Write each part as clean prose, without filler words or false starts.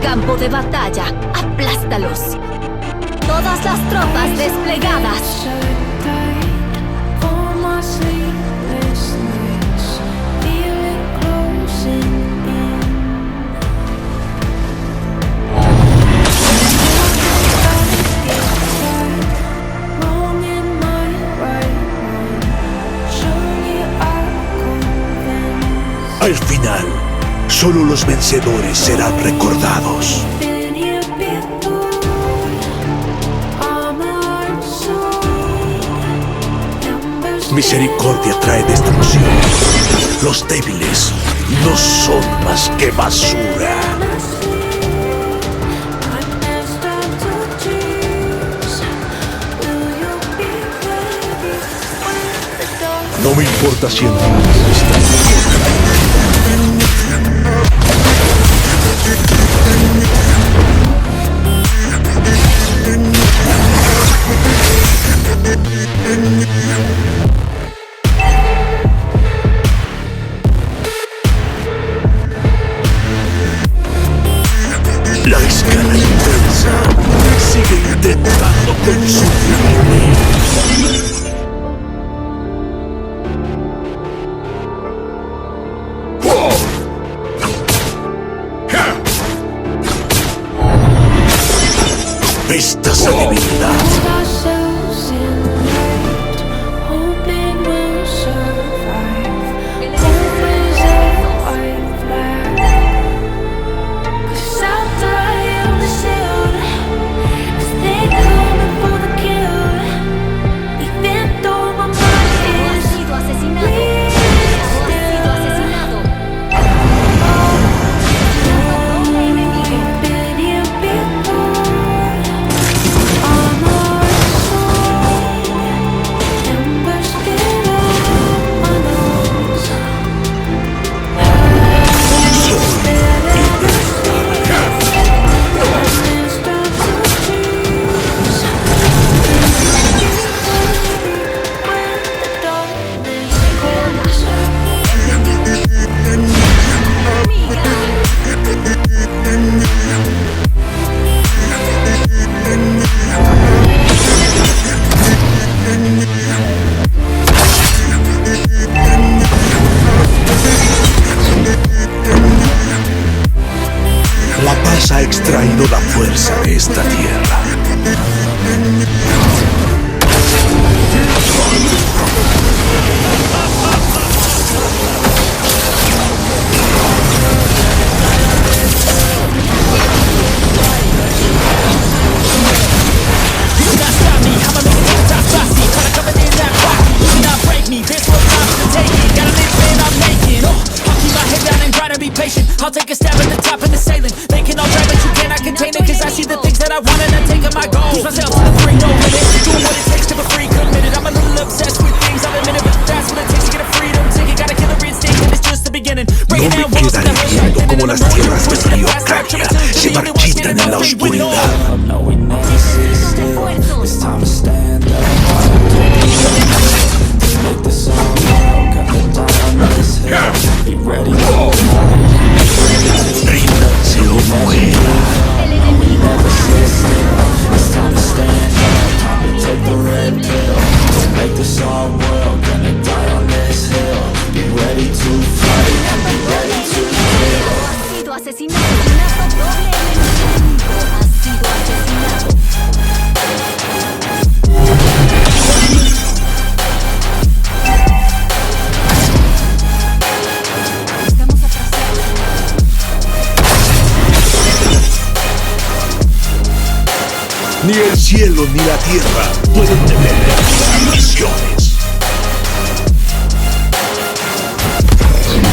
campo de batalla, aplástalos. Todas las tropas desplegadas. Al final, solo los vencedores serán recordados. Misericordia trae destrucción. Los débiles no son más que basura. No me importa si el mundo está La escala intensa sigue intentando consumirme. Esta debilidad. La paz ha extraído la fuerza de esta tierra. I'll take a stab at the top of the ceiling. They can all try, but you cannot contain it. Cause I see the things that I want and I take on my goals. Push myself to the free, no limit. Doing what it takes to be free, committed. I'm a little obsessed with things, I'll admit it, but that's what it takes to get a freedom ticket. Got a killer instinct and it's just the beginning. Breaking down walls in the hood, como las tierras del río Cambia se marchitan en la oscuridad. No, we never sit still. It's time to stand up. Make the song loud, gotta die on this hill. Be ready to Ríndanse o muera. never sit still. It's time to stand up. Time to take the red pill. Make the song world, gonna die on this hill. Be ready to fight and be ready to kill. Ha sido asesinado, doble enemigo. Ha sido asesinado. Ni el cielo ni la tierra pueden detener mis ambiciones.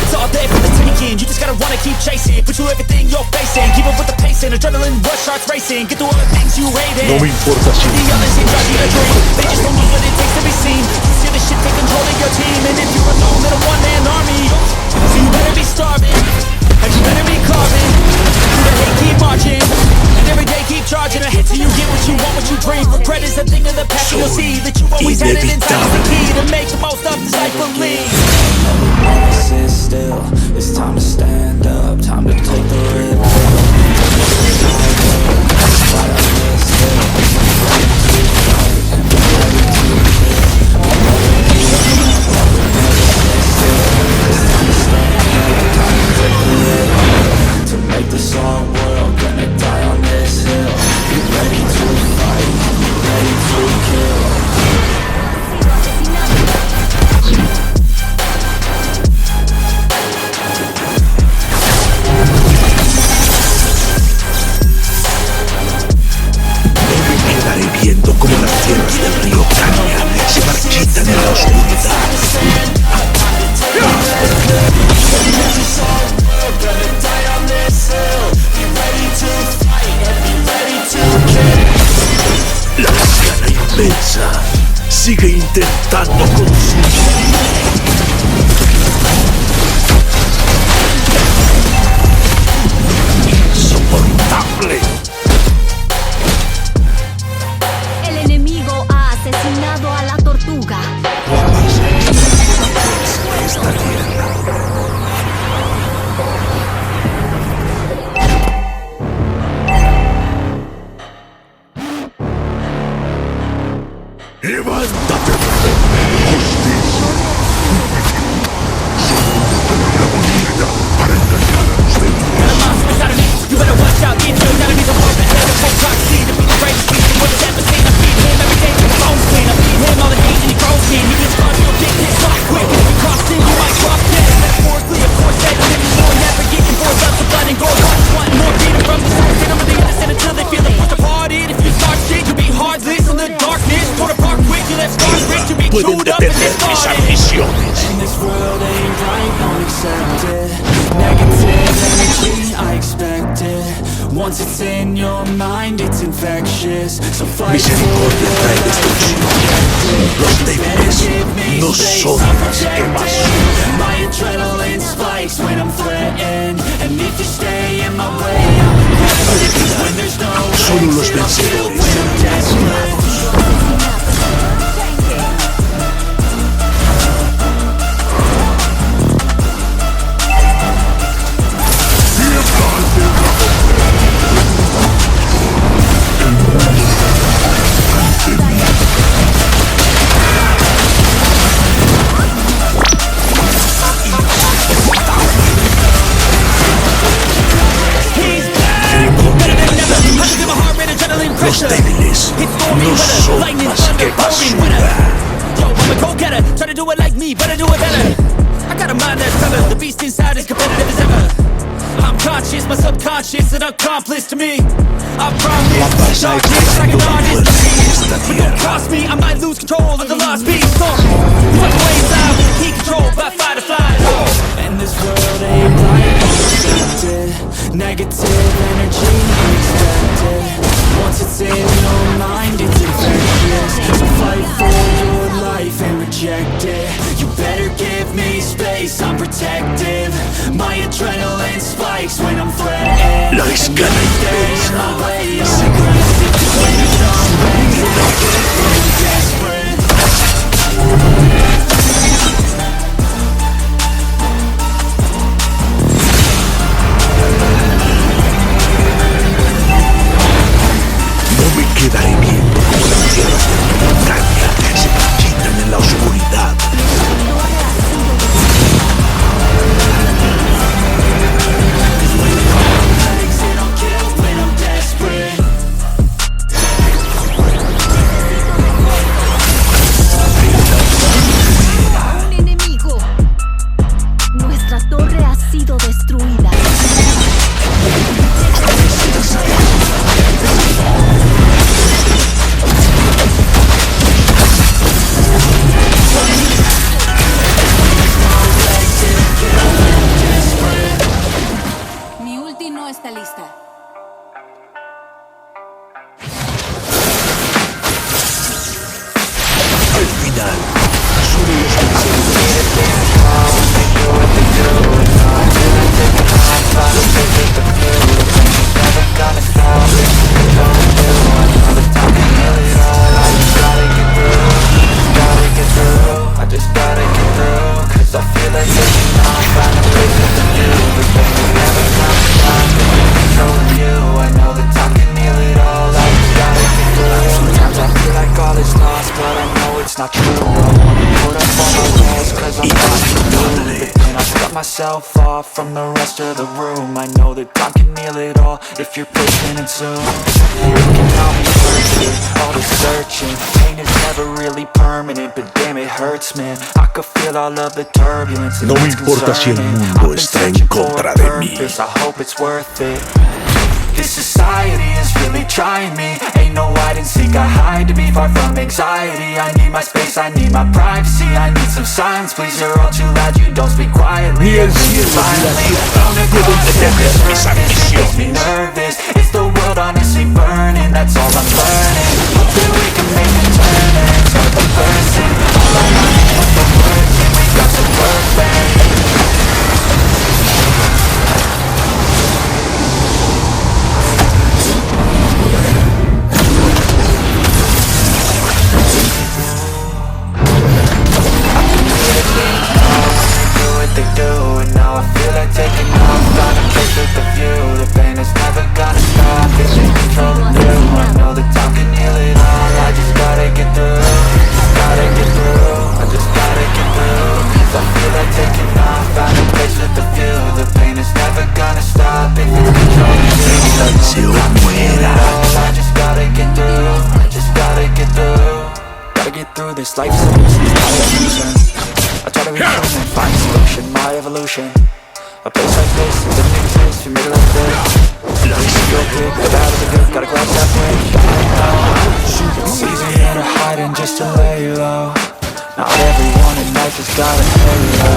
It's all there for the taking. You just gotta wanna keep chasing. Put you everything you're facing. Keep up with the pacing. Adrenaline rush starts racing. Get through all the things you hate. No me importa si The others ain't judging your dream. They just don't know what it takes to be seen. See the shit take control of your team. And if you're alone in a one-man army, so you better be starving. And you better be carving. Through the hate, keep marching. And every day keep charging. Ahead till you get what you want, what you dream. Regret is a thing of the past. You'll see that you always had it inside. The key to make the most of this life believe. Never sit still. It's time to stand up. Time to take the red pill. intentando consumir. ¡Insoportable! El enemigo ha asesinado a la tortuga. Esta tierra. ¡Levántate! ¡Justicia! Solo una oportunidad para engañar a los demás. You better watch out, get you gotta be the one that had a full proxy to be the greatest beast the world has ever seen. I beat him every day, his bones clean. I beat him all the hate and he grows in. He gets fun, you'll get his off quick. If you cross him, you might drop dead. Metaphorically, of course, that and if you're never getting bored, lots of blood and gore. Watch one more beat him from the side. Hit him with the innocent until they feel it pushed apart. If you start shit, you'll be heartless in the darkness. Torn apart quick, you left scars rich. You'll be Pueden chewed up and detener mis discarded. ambiciones. And this world ain't right, don't accept it. Negative energy, I expect it. Once it's in your mind, it's infectious. So fight for Misericordia your trae life. destrucción. Los débiles no son más que basura. My adrenaline spikes when I'm threatened. And if you stay in my way, I'm aggressive. When there's no Solo los exit, I'll kill vencedores. when I'm desperate. Los débiles no son más que basura. Yo, I'm a go-getter, try to do it like me, but I do it better. I got a mind that's better, the beast inside is competitive as ever. I'm conscious, my subconscious, an accomplice to me. I promise, darkness like an artist to me. But don't cross me, I might lose control of the lost beast. Fuck waves out, keep control by fight or flight. And this world ain't right, accepted. Negative energy, unexpected. Once it's in your mind, it's infectious. So fight for your life and reject it. You better give me space, I'm protective. My adrenaline spikes when I'm threatened. La escala inversa se When there's no exit, I'll get when I'm desperate. No me quedaré viendo como las tierras de mi montaña se marchitan en la oscuridad. Exit, I'll kill when I'm desperate. Un enemigo. Nuestra torre ha sido destruida. Mi ulti no está lista. Al final, solo los vencedores. I just gotta get through, 'cause I feel like taking off, find a place to do. But then you never come back, in control of you. I know that time can heal it all, I just gotta get through. Sometimes I feel like all is lost, but I know it's not true. I wanna put up all my walls, 'cause I'm not through. But then I cut myself off from the rest of the room. I know that time can heal it all, if you're patient and soon. It can all be worth it, all the searching. Pain is never really permanent, but damn it hurts, man. I could feel all of the turbulence, and No me it's importa si el concerning. mundo I've been está en searching for contra a de mí. purpose, I hope it's worth it. This society is really trying me. Ain't no hide and seek, I hide to be far from anxiety. I need my space, I need my privacy. I need some silence, please, you're all too loud. You don't speak quietly. Ni el cielo ni la tierra pueden detener mis Makes me ambiciones. nervous. Is the world honestly burning? That's all I'm learning. Hoping we can make a turn and turn the person. like my name with the words, and we got some work, babe. They do, and now I feel like taking off. Find a place with a view. The pain is never gonna stop. It's just controlling you. I know that time can heal it all. I just gotta get through. Just gotta get through. I just gotta get through. 'Cause I feel like taking off. Find a place with a view. The pain is never gonna stop. If it's controlling you, I know that time can heal it all. I just gotta get through. I just gotta get through. Gotta get through this life solution. I try to reach and find a solution, my evolution. A place like this doesn't exist, we made it like this. Feel good, the bad or the good, gotta grab that bridge. It's easier to hide than just to lay low. Not everyone in life has got a halo.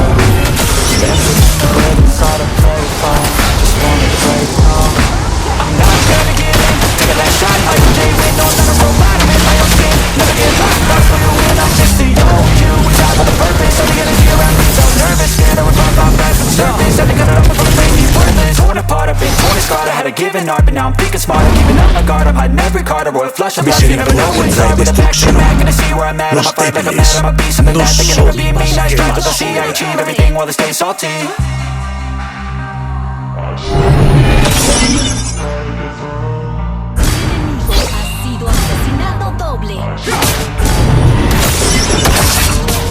Standing in the red inside a playphone. Just wanna play home. I'm not gonna give in. Take a last shot, I can J win. No, I'm not a robot, I'm in my own skin. Never get lost when you win. I'm just the old you. With time with a purpose, only energy around me so nervous. Scared I would pop off fast from the surface. Had to cut it off before the pain is worthless. Torn apart, I've been torn and scarred. I had a given art, but now I'm thinking smart. I'm keeping up my guard, I'm hiding every card. A royal flush, I'm lost, you never know what's up. With a back to the mat, gonna see where I'm at. I'ma fight like I'm mad, I'm a beast, I'm a that. They can never be me, nice try, but they'll see I achieve everything while they stay salty.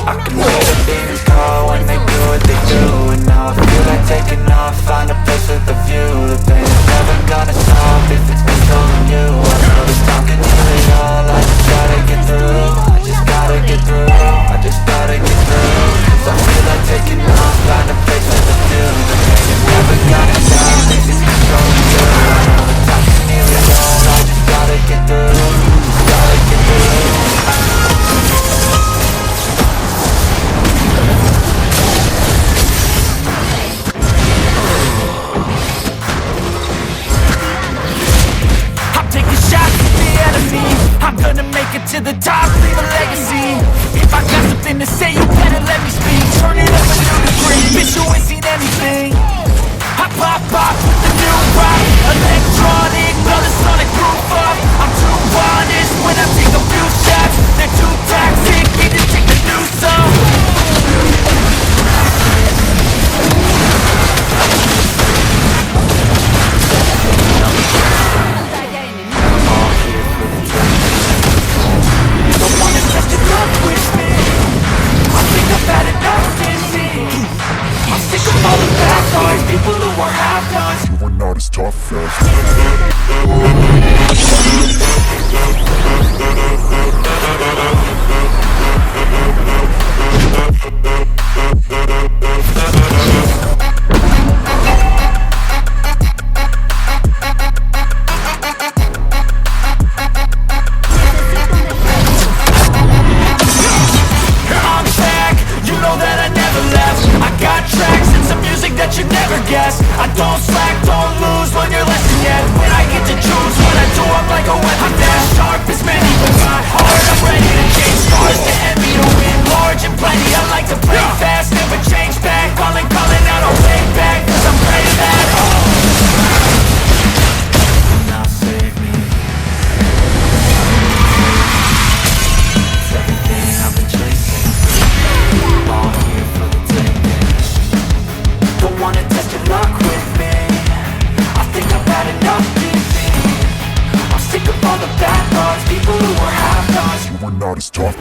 I can hear the demons call when they do what they do. And now I feel like taking off, find a place with a view. The pain is never gonna stop if it's controlling you. I know this time can heal it all. I just gotta get through. I just gotta get through. I just gotta get through. 'Cause I feel like taking off, find a place with a view. The pain is never gonna stop if it's controlling you. I know this time can heal it all. I just gotta get through. Just gotta get through. I'm gonna make it to the top, leave a legacy. If I got something to say, you better let me speak. Turn it up a new degree, bitch, you ain't seen anything. I pop off with the new rock, electronic, blow the sonic roof up. I'm too honest when I take a few shots. They're too toxic, need to take the new song. People who are half-nots, you were not as tough as I don't slack, don't lose, learn your lesson yet. When I get to choose what I do, I'm like a weapon. I'm as sharp as many, but my heart, I'm ready to change scars to envy, to win large and plenty. I like to play fast, never change back. Calling out, I'll pay back, 'cause I'm great at that. Now save me. It's everything I've been chasing. All here for the taking. Don't wanna test your luck with me. I think I've had enough living. I'm sick of all the bad thoughts, people who are half-nots. You were not as tough